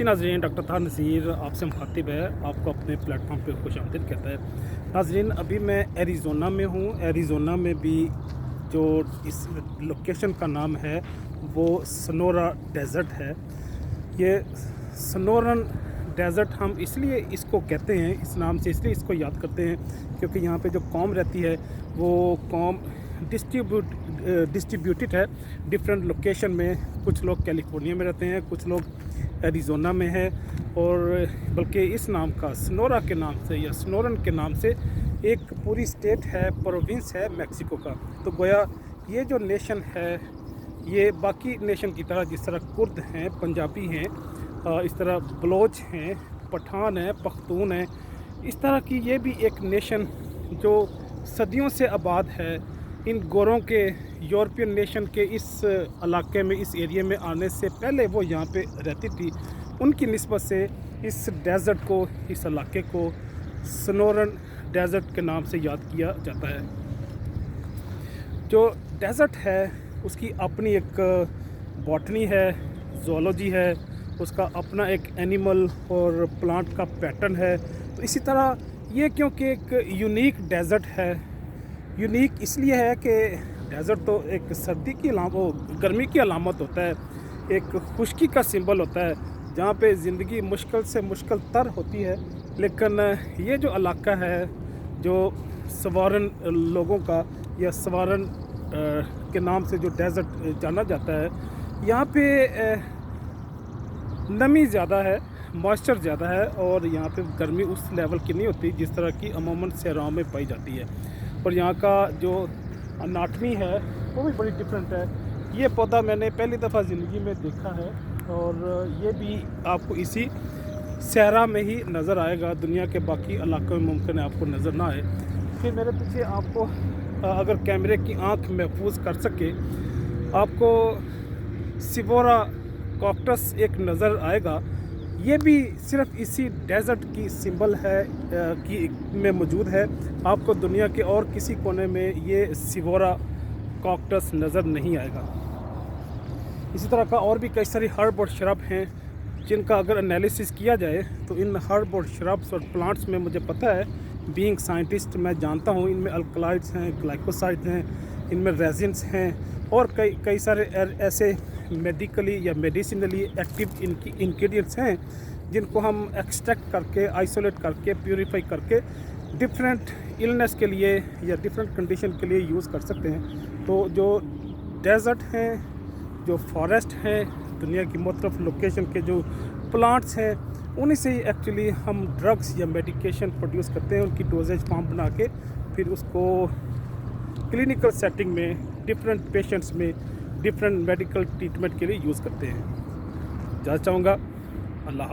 जी नाज़रीन, डॉक्टर ताहा नज़ीर आपसे मुखातिब है, आपको अपने प्लेटफॉर्म पे खुशामदीद कहता है। नाज़रीन, अभी मैं एरिज़ोना में हूँ। एरिज़ोना में भी जो इस लोकेशन का नाम है वो सोनोरा डेज़र्ट है। ये सोनोरन डेज़र्ट हम इसलिए इसको कहते हैं, इस नाम से इसलिए इसको याद करते हैं क्योंकि यहाँ पे जो कौम रहती है वो कौम डिस्ट्रीब्यूटेड है डिफरेंट लोकेशन में। कुछ लोग कैलिफोर्निया में रहते हैं, कुछ लोग एरिज़ोना में है, और बल्कि इस नाम का सोनोरा के नाम से या सोनोरन के नाम से एक पूरी स्टेट है, प्रोविंस है मेक्सिको का। तो गोया ये जो नेशन है ये बाकी नेशन की तरह, जिस तरह कुर्द हैं, पंजाबी हैं, इस तरह बलोच हैं, पठान हैं, पख्तून हैं, इस तरह की ये भी एक नेशन जो सदियों से आबाद है। इन गोरों के यूरोपियन नेशन के इस इलाके में, इस एरिया में आने से पहले वो यहाँ पे रहती थी। उनकी निस्बत से इस डेज़र्ट को, इस इलाके को सोनोरन डेज़र्ट के नाम से याद किया जाता है। जो डेज़र्ट है उसकी अपनी एक बॉटनी है, ज़ूलॉजी है, उसका अपना एक एनिमल और प्लांट का पैटर्न है। तो इसी तरह ये क्योंकि एक यूनिक डेज़र्ट है, यूनिक इसलिए है कि डेज़र्ट तो एक सर्दी की गर्मी की अलामत होता है, एक खुश्की का सिंबल होता है, जहाँ पे ज़िंदगी मुश्किल से मुश्किल तर होती है। लेकिन ये जो इलाका है जो सवारन लोगों का या सवारन के नाम से जो डेज़र्ट जाना जाता है, यहाँ पे नमी ज़्यादा है, मॉइस्चर ज़्यादा है, और यहाँ पे गर्मी उस लेवल की नहीं होती जिस तरह की अमूमन सहराओं में पाई जाती है। और यहाँ का जो अनाटमी है वो भी बड़ी डिफरेंट है। ये पौधा मैंने पहली दफ़ा ज़िंदगी में देखा है, और ये भी आपको इसी सहरा में ही नज़र आएगा, दुनिया के बाकी इलाकों में मुमकिन है आपको नज़र ना आए। फिर मेरे पीछे आपको अगर कैमरे की आंख महफूज कर सके, आपको सिवोरा कॉक्टस एक नज़र आएगा। ये भी सिर्फ इसी डेज़र्ट की सिंबल है कि में मौजूद है। आपको दुनिया के और किसी कोने में ये सिवोरा कॉक्टस नज़र नहीं आएगा। इसी तरह का और भी कई सारी हर्ब और श्रब हैं जिनका अगर एनालिसिस किया जाए तो इन हर्ब और श्रब्स और प्लांट्स में, मुझे पता है, बीइंग साइंटिस्ट मैं जानता हूँ, इनमें अल्कलाइड्स हैं, ग्लाइकोसाइड्स हैं, इनमें रेजिन्स हैं, और कई सारे ऐसे मेडिकली या मेडिसिनली एक्टिव इनकी इंग्रेडिएंट्स हैं जिनको हम एक्सट्रैक्ट करके, आइसोलेट करके, प्यूरीफाई करके डिफरेंट इलनेस के लिए या डिफरेंट कंडीशन के लिए यूज़ कर सकते हैं। तो जो डेज़र्ट हैं, जो फॉरेस्ट हैं, दुनिया की मुख्तलिफ लोकेशन के जो प्लांट्स हैं, उन्हीं से ही एक्चुअली हम ड्रग्स या मेडिकेशन प्रोड्यूस करते हैं, उनकी डोजेज फॉर्म बना के फिर उसको क्लिनिकल सेटिंग में डिफरेंट पेशेंट्स में डिफरेंट मेडिकल ट्रीटमेंट के लिए यूज़ करते हैं। जाना चाहूँगा। अल्लाह।